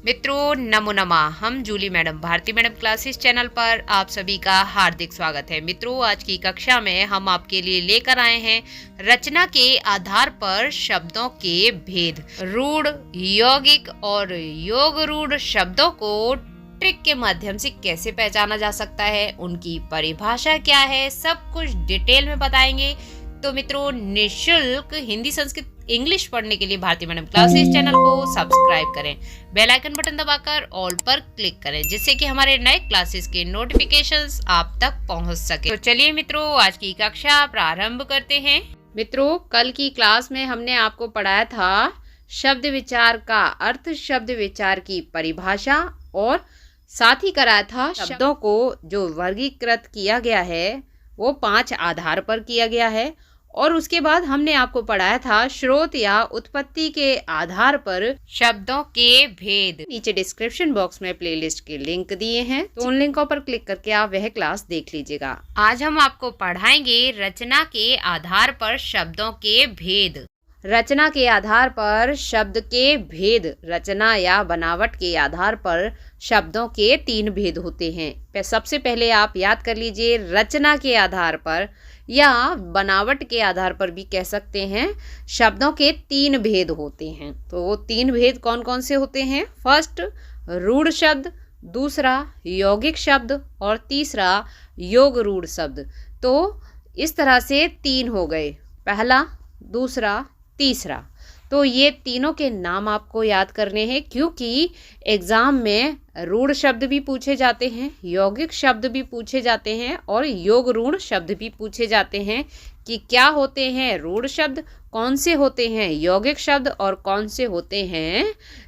मित्रों नमो नमः। हम Julie madam Bharti madam classes channel पर आप सभी का हार्दिक स्वागत है। मित्रों आज की कक्षा में हम आपके लिए लेकर आए हैं रचना के आधार पर शब्दों के भेद। रूढ़, यौगिक और योग रूढ़ शब्दों को ट्रिक के माध्यम से कैसे पहचाना जा सकता है, उनकी परिभाषा क्या है, सब कुछ डिटेल में बताएंगे। तो मित्रों निःशुल्क हिंदी, संस्कृत, इंग्लिश पढ़ने के लिए भारती मैडम क्लासेस चैनल को सब्सक्राइब करें, बेल आइकन बटन दबाकर ऑल पर क्लिक करें, जिससे कि हमारे नए क्लासेस के नोटिफिकेशंस आप तक पहुंच सके। तो चलिए मित्रों आज की कक्षा प्रारंभ करते हैं। मित्रों कल की क्लास में हमने आपको पढ़ाया था शब्द विचार का अर्थ, शब्द विचार की परिभाषा और साथ ही कराया था शब्दों को जो वर्गीकृत किया गया है वो 5 आधार पर किया गया है। और उसके बाद हमने आपको पढ़ाया था स्रोत या उत्पत्ति के आधार पर शब्दों के भेद। नीचे डिस्क्रिप्शन बॉक्स में प्लेलिस्ट के लिंक दिए हैं, तो उन लिंकों पर क्लिक करके आप वह क्लास देख लीजिएगा। आज हम आपको पढ़ाएंगे रचना के आधार पर शब्दों के भेद। रचना के आधार पर शब्द के भेद। रचना या बनावट के आधार पर शब्दों के 3 भेद होते हैं। सबसे पहले आप याद कर लीजिए, रचना के आधार पर या बनावट के आधार पर भी कह सकते हैं, शब्दों के 3 भेद होते हैं। तो वो 3 भेद कौन कौन से होते हैं? फर्स्ट रूढ़ शब्द, दूसरा यौगिक शब्द और तीसरा योग रूढ़ शब्द। तो इस तरह से 3 हो गए, पहला, दूसरा, तीसरा। तो ये तीनों के नाम आपको याद करने हैं, क्योंकि एग्जाम में रूढ़ शब्द भी पूछे जाते हैं, यौगिक शब्द भी पूछे जाते हैं और योग रूढ़ शब्द भी पूछे जाते हैं कि क्या होते हैं रूढ़ शब्द, कौन से होते हैं यौगिक शब्द और कौन से होते हैं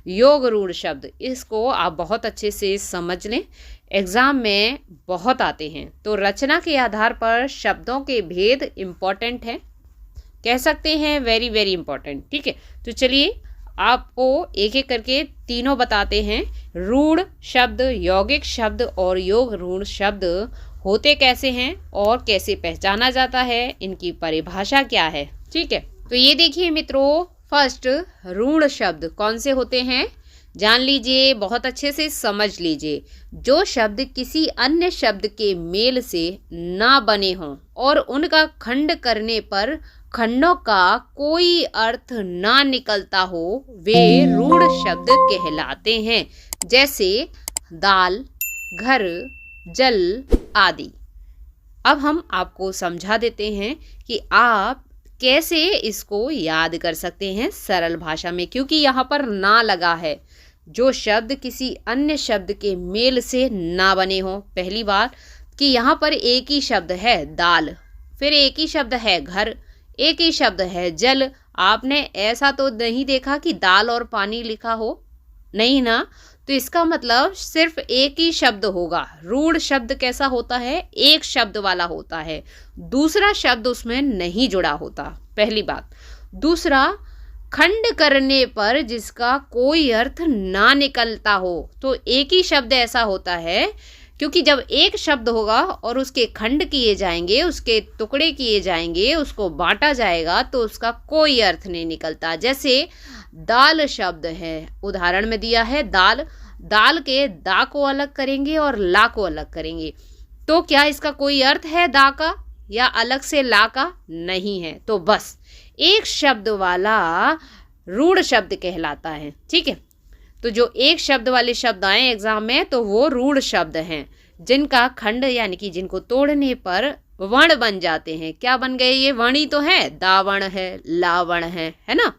योग रूढ़ शब्द। इसको आप बहुत अच्छे से समझ लें, एग्ज़ाम में बहुत आते हैं। तो रचना के आधार पर शब्दों के भेद इम्पॉर्टेंट हैं, कह सकते हैं वेरी वेरी इंपॉर्टेंट। ठीक है, तो चलिए आपको एक एक करके तीनों बताते हैं। रूढ़ शब्द, यौगिक शब्द और योग रूढ़ शब्द होते कैसे हैं और कैसे पहचाना जाता है, इनकी परिभाषा क्या है। ठीक है, तो ये देखिए मित्रों, फर्स्ट रूढ़ शब्द कौन से होते हैं जान लीजिए, बहुत अच्छे से समझ लीजिए। जो शब्द किसी अन्य शब्द के मेल से ना बने हों और उनका खंड करने पर खंडों का कोई अर्थ ना निकलता हो, वे रूढ़ शब्द कहलाते हैं। जैसे दाल, घर, जल आदि। अब हम आपको समझा देते हैं कि आप कैसे इसको याद कर सकते हैं सरल भाषा में, क्योंकि यहाँ पर ना लगा है। जो शब्द किसी अन्य शब्द के मेल से ना बने हों, पहली बात कि यहाँ पर एक ही शब्द है दाल, फिर एक ही शब्द है घर, एक ही शब्द है जल। आपने ऐसा तो नहीं देखा कि दाल और पानी लिखा हो, नहीं ना। तो इसका मतलब सिर्फ एक ही शब्द होगा। रूढ़ शब्द कैसा होता है? एक शब्द वाला होता है, दूसरा शब्द उसमें नहीं जुड़ा होता, पहली बात। दूसरा, खंड करने पर जिसका कोई अर्थ ना निकलता हो। तो एक ही शब्द ऐसा होता है, क्योंकि जब एक शब्द होगा और उसके खंड किए जाएंगे, उसके टुकड़े किए जाएंगे, उसको बांटा जाएगा, तो उसका कोई अर्थ नहीं निकलता। जैसे दाल शब्द है, उदाहरण में दिया है दाल, दाल के दा को अलग करेंगे और ला को अलग करेंगे, तो क्या इसका कोई अर्थ है दा का या अलग से ला का? नहीं है। तो बस एक शब्द वाला रूढ़ शब्द कहलाता है। ठीक है, तो जो एक शब्द वाले शब्द आए एग्जाम में, तो वो रूढ़ शब्द हैं, जिनका खंड यानी कि जिनको तोड़ने पर वर्ण बन जाते हैं। क्या बन गए ये? वर्ण ही तो है, दावण है, लावण है ना।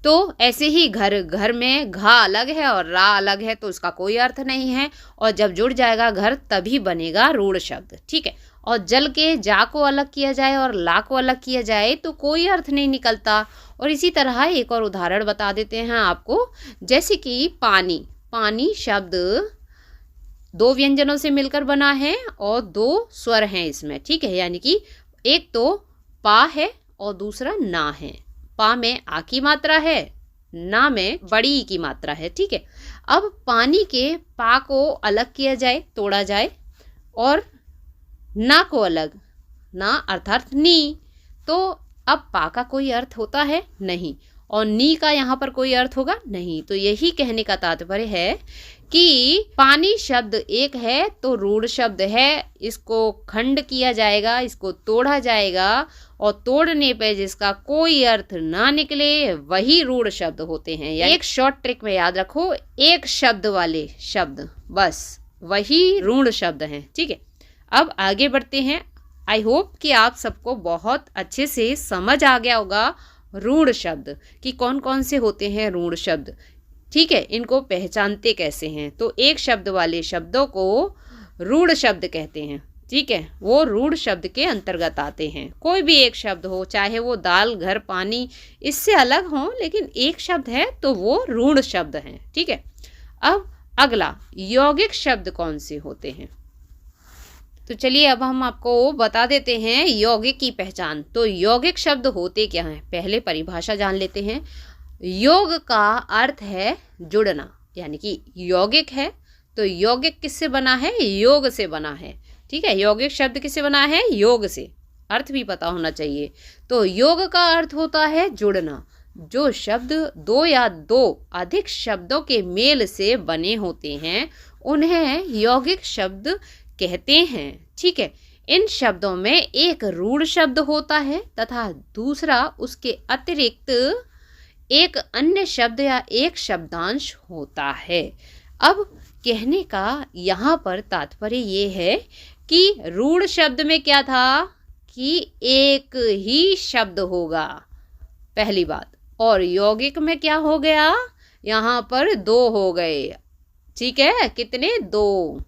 तो ऐसे ही घर, घर में घा अलग है और रा अलग है, तो उसका कोई अर्थ नहीं है, और जब जुड़ जाएगा घर तभी बनेगा रूढ़ शब्द। ठीक है, और जल के जा को अलग किया जाए और ला को अलग किया जाए तो कोई अर्थ नहीं निकलता। और इसी तरह एक और उदाहरण बता देते हैं आपको, जैसे कि पानी। पानी शब्द 2 व्यंजनों से मिलकर बना है और 2 स्वर हैं इसमें। ठीक है, यानी कि एक तो पा है और दूसरा ना है। पा में आ की मात्रा है, ना में बड़ी ई की मात्रा है। ठीक है, अब पानी के पा को अलग किया जाए, तोड़ा जाए, और ना को अलग, ना अर्थात नी, तो अब पा का कोई अर्थ होता है नहीं, और नी का यहाँ पर कोई अर्थ होगा नहीं। तो यही कहने का तात्पर्य है कि पानी शब्द एक है तो रूढ़ शब्द है, इसको खंड किया जाएगा, इसको तोड़ा जाएगा और तोड़ने पे जिसका कोई अर्थ ना निकले वही रूढ़ शब्द होते हैं। या एक शॉर्ट ट्रिक में याद रखो, एक शब्द वाले शब्द बस वही रूढ़ शब्द हैं। ठीक है, अब आगे बढ़ते हैं। आई होप कि आप सबको बहुत अच्छे से समझ आ गया होगा रूढ़ शब्द कि कौन कौन से होते हैं रूढ़ शब्द। ठीक है, इनको पहचानते कैसे हैं। तो एक शब्द वाले शब्दों को रूढ़ शब्द कहते हैं। ठीक है, वो रूढ़ शब्द के अंतर्गत आते हैं। कोई भी एक शब्द हो, चाहे वो दाल, घर, पानी, इससे अलग हो, लेकिन एक शब्द है तो वो रूढ़ शब्द हैं। ठीक है, अब अगला यौगिक शब्द कौन से होते हैं। तो चलिए अब हम आपको बता देते हैं यौगिक की पहचान। तो यौगिक शब्द होते क्या हैं, पहले परिभाषा जान लेते हैं। योग का अर्थ है जुड़ना, यानी कि यौगिक है तो यौगिक किससे बना है, योग से बना है। ठीक है, यौगिक शब्द किससे बना है, योग से। अर्थ भी पता होना चाहिए। तो योग का अर्थ होता है जुड़ना। जो शब्द दो या दो अधिक शब्दों के मेल से बने होते हैं उन्हें यौगिक शब्द कहते हैं। ठीक है, इन शब्दों में एक रूढ़ शब्द होता है तथा दूसरा उसके अतिरिक्त एक अन्य शब्द या एक शब्दांश होता है। अब कहने का यहाँ पर तात्पर्य ये है कि रूढ़ शब्द में क्या था कि एक ही शब्द होगा, पहली बात, और यौगिक में क्या हो गया, यहाँ पर दो हो गए। ठीक है, कितने, दो,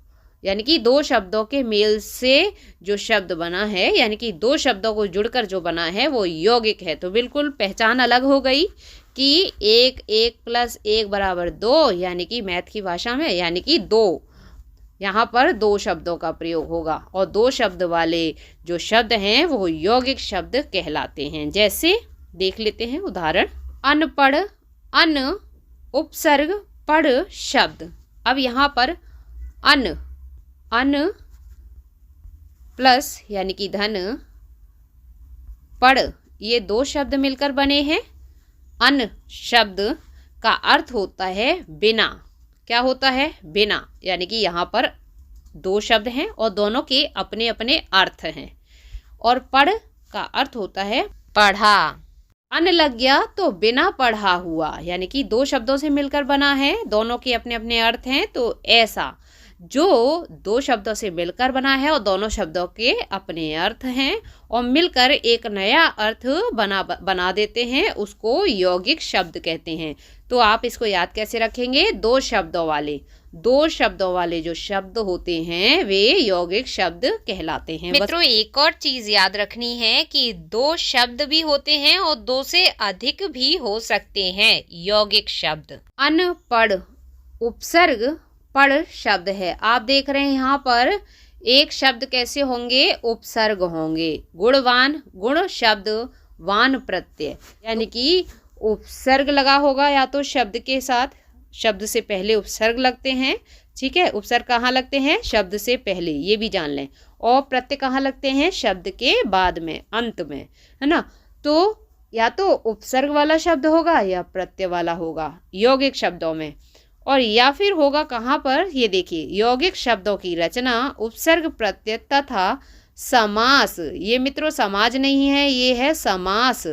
यानी कि दो शब्दों के मेल से जो शब्द बना है, यानी कि दो शब्दों को जुड़कर जो बना है वो यौगिक है। तो बिल्कुल पहचान अलग हो गई कि एक एक प्लस एक बराबर दो, यानी कि मैथ की भाषा में, यानी कि दो, यहाँ पर दो शब्दों का प्रयोग होगा और दो शब्द वाले जो शब्द हैं वो यौगिक शब्द कहलाते हैं। जैसे देख लेते हैं उदाहरण, अनपढ़, अन उपसर्ग पढ़ शब्द। अब यहाँ पर अन प्लस यानी कि धन, पढ़, ये दो शब्द मिलकर बने हैं। अन शब्द का अर्थ होता है बिना। क्या होता है, बिना, यानी कि यहाँ पर दो शब्द हैं और दोनों के अपने अपने अर्थ हैं। और पढ़ का अर्थ होता है पढ़ा। अन लग गया तो बिना पढ़ा हुआ, यानी कि दो शब्दों से मिलकर बना है, दोनों के अपने अपने अर्थ हैं। तो ऐसा जो दो शब्दों से मिलकर बना है और दोनों शब्दों के अपने अर्थ हैं और मिलकर एक नया अर्थ बना देते हैं, उसको यौगिक शब्द कहते हैं। तो आप इसको याद कैसे रखेंगे, दो शब्दों वाले जो शब्द होते हैं वे यौगिक शब्द कहलाते हैं। मित्रों, एक और चीज याद रखनी है कि दो शब्द भी होते हैं और दो से अधिक भी हो सकते हैं यौगिक शब्द। अनपढ़ उपसर्ग पढ़ शब्द है। आप देख रहे हैं यहाँ पर एक शब्द कैसे होंगे, उपसर्ग होंगे। गुणवान, गुण शब्द, वान प्रत्यय, यानी कि उपसर्ग लगा होगा या तो शब्द के साथ, शब्द से पहले उपसर्ग लगते हैं। ठीक है, उपसर्ग कहाँ लगते हैं, शब्द से पहले, ये भी जान लें। और प्रत्यय कहाँ लगते हैं, शब्द के बाद में, अंत में, है ना। तो या तो उपसर्ग वाला शब्द होगा या प्रत्यय वाला होगा यौगिक शब्दों में। और या फिर होगा कहाँ पर, ये देखिए, यौगिक शब्दों की रचना उपसर्ग, प्रत्यय तथा समास, ये मित्रों समाज नहीं है, ये है समास,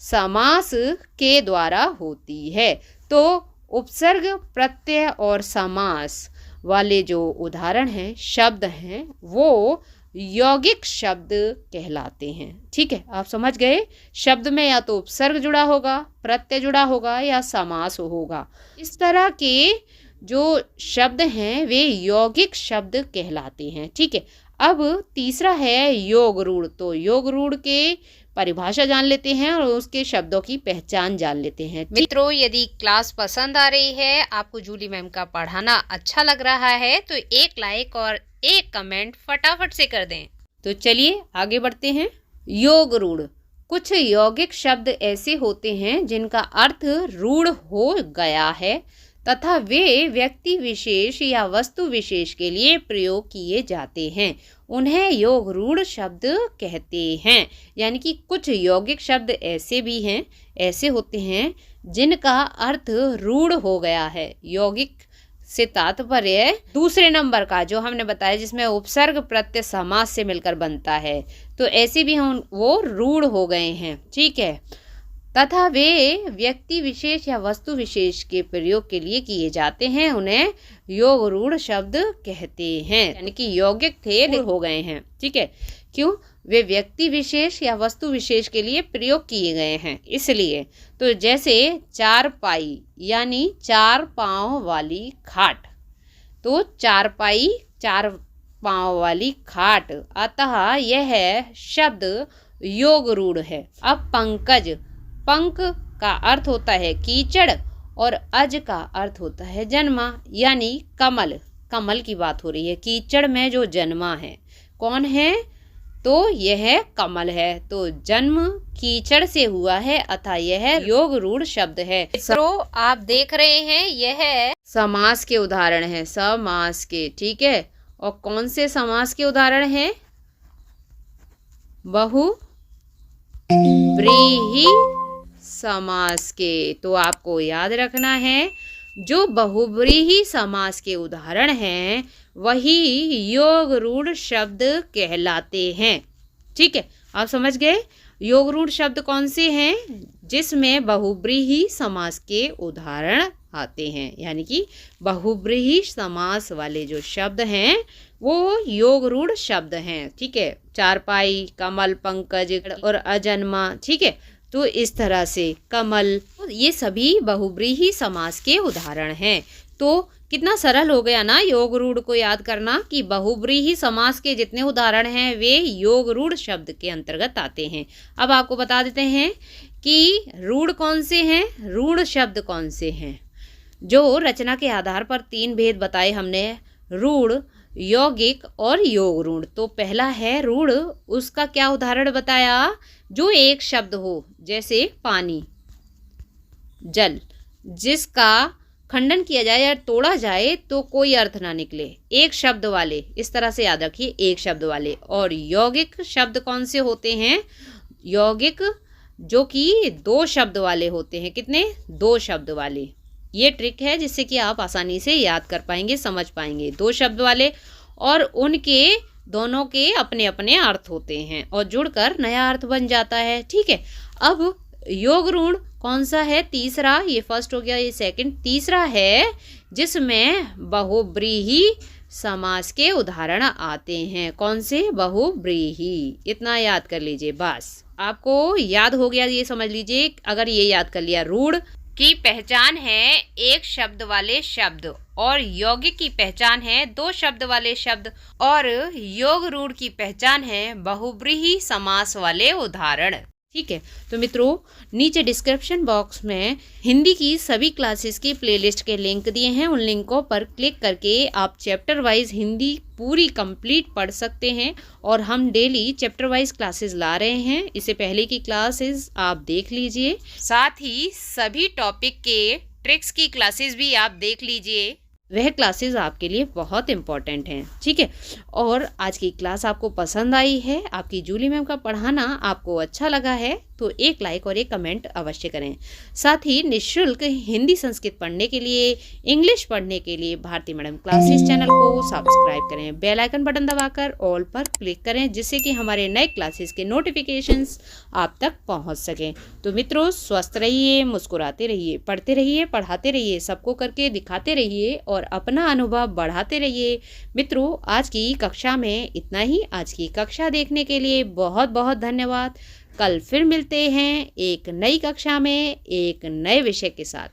समास के द्वारा होती है। तो उपसर्ग, प्रत्यय और समास वाले जो उदाहरण हैं, शब्द हैं, वो यौगिक शब्द कहलाते हैं। ठीक है, आप समझ गए, शब्द में या तो उपसर्ग जुड़ा होगा, प्रत्यय जुड़ा होगा या समास होगा। इस तरह के जो शब्द हैं वे यौगिक शब्द कहलाते हैं। ठीक है, अब तीसरा है योग रूढ़। तो योग रूढ़ के परिभाषा जान लेते हैं और उसके शब्दों की पहचान जान लेते हैं। मित्रों, यदि क्लास पसंद आ रही है, आपको जूली मैम का पढ़ाना अच्छा लग रहा है, तो एक लाइक और एक कमेंट फटाफट से कर दें। तो चलिए आगे बढ़ते हैं। योग रूढ़। कुछ यौगिक शब्द ऐसे होते हैं जिनका अर्थ रूढ़ हो गया है तथा वे व्यक्ति विशेष या वस्तु विशेष के लिए प्रयोग किए जाते हैं। उन्हें योग रूढ़ शब्द कहते हैं। यानी कि कुछ यौगिक शब्द ऐसे भी हैं, ऐसे होते हैं जिनका अर्थ रूढ़ हो गया है। यौगिक से तात्पर्य दूसरे नंबर का जो हमने बताया जिसमें उपसर्ग प्रत्यय समास से मिलकर बनता है, तो ऐसे भी हम वो रूढ़ हो गए हैं। ठीक है। तथा वे व्यक्ति विशेष या वस्तु विशेष के प्रयोग के लिए किए जाते हैं, उन्हें योग रूढ़ शब्द कहते हैं। यानी कि यौगिक थे हो गए हैं। ठीक है। क्यों? वे व्यक्ति विशेष या वस्तु विशेष के लिए प्रयोग किए गए हैं, इसलिए। तो जैसे चारपाई यानी 4 पाँव वाली खाट, तो चारपाई 4 पाँव वाली खाट, अतः यह शब्द योग रूढ़ है। अब पंकज, पंक का अर्थ होता है कीचड़ और अज का अर्थ होता है जन्मा, यानी कमल। कमल की बात हो रही है। कीचड़ में जो जन्मा है कौन है? तो यह कमल है। तो जन्म कीचड़ से हुआ है, अतः यह योग रूढ़ शब्द है। तो आप देख रहे हैं यह समास के उदाहरण है, समास के। ठीक है। और कौन से समास के उदाहरण हैं? बहुव्रीहि समास के। तो आपको याद रखना है जो बहुव्रीहि समास के उदाहरण हैं वही योग रूढ़ शब्द कहलाते हैं। ठीक है। आप समझ गए? योग रूढ़ शब्द कौन से हैं? जिसमें बहुव्रीहि समास के उदाहरण आते हैं। यानी कि बहुव्रीहि समास वाले जो शब्द हैं वो योग रूढ़ शब्द हैं। ठीक है। चारपाई, कमल, पंकज और अजन्मा। ठीक है। तो इस तरह से कमल, ये सभी बहुव्रीहि समास के उदाहरण हैं। तो कितना सरल हो गया ना योग रूढ़ को याद करना कि बहुव्रीहि समास के जितने उदाहरण हैं वे योग रूढ़ शब्द के अंतर्गत आते हैं। अब आपको बता देते हैं कि रूढ़ कौन से हैं, रूढ़ शब्द कौन से हैं। जो रचना के आधार पर 3 भेद बताए हमने, रूढ़, यौगिक और योग रूढ़। तो पहला है रूढ़, उसका क्या उदाहरण बताया? जो एक शब्द हो, जैसे पानी, जल, जिसका खंडन किया जाए या तोड़ा जाए तो कोई अर्थ ना निकले, एक शब्द वाले। इस तरह से याद रखिए, एक शब्द वाले। और यौगिक शब्द कौन से होते हैं? यौगिक जो कि 2 शब्द वाले होते हैं। कितने? 2 शब्द वाले। ये ट्रिक है जिससे कि आप आसानी से याद कर पाएंगे, समझ पाएंगे। 2 शब्द वाले और उनके दोनों के अपने अपने अर्थ होते हैं और जुड़कर नया अर्थ बन जाता है। ठीक है। अब योग रूढ़ कौन सा है? तीसरा। ये फर्स्ट हो गया, ये सेकंड। तीसरा है जिसमें बहुव्रीहि समास के उदाहरण आते हैं। कौन से? बहुव्रीहि। इतना याद कर लीजिए बस। आपको याद हो गया, ये समझ लीजिए। अगर ये याद कर लिया, रूढ़ की पहचान है एक शब्द वाले शब्द और यौगिक की पहचान है 2 शब्द वाले शब्द और योग रूढ़ की पहचान है बहुव्रीहि समास वाले उदाहरण। ठीक है। तो मित्रों, नीचे डिस्क्रिप्शन बॉक्स में हिंदी की सभी क्लासेस की प्लेलिस्ट के लिंक दिए हैं। उन लिंकों पर क्लिक करके आप चैप्टर वाइज हिंदी पूरी कंप्लीट पढ़ सकते हैं और हम डेली चैप्टर वाइज क्लासेस ला रहे हैं। इससे पहले की क्लासेस आप देख लीजिए, साथ ही सभी टॉपिक के ट्रिक्स की क्लासेस भी आप देख लीजिए। वह क्लासेस आपके लिए बहुत इम्पॉर्टेंट हैं। ठीक है। और आज की क्लास आपको पसंद आई है, आपकी जूली मैम का पढ़ाना आपको अच्छा लगा है तो एक लाइक और एक कमेंट अवश्य करें। साथ ही निःशुल्क हिंदी संस्कृत पढ़ने के लिए, इंग्लिश पढ़ने के लिए भारती मैडम क्लासेस चैनल को सब्सक्राइब करें। बेल आइकन बटन दबाकर ऑल पर क्लिक करें जिससे कि हमारे नए क्लासेस के नोटिफिकेशंस आप तक पहुंच सकें। तो मित्रों, स्वस्थ रहिए, मुस्कुराते रहिए, पढ़ते रहिए, पढ़ाते रहिए, सबको करके दिखाते रहिए और अपना अनुभव बढ़ाते रहिए। मित्रों, आज की कक्षा में इतना ही। आज की कक्षा देखने के लिए बहुत बहुत धन्यवाद। कल फिर मिलते हैं एक नई कक्षा में एक नए विषय के साथ।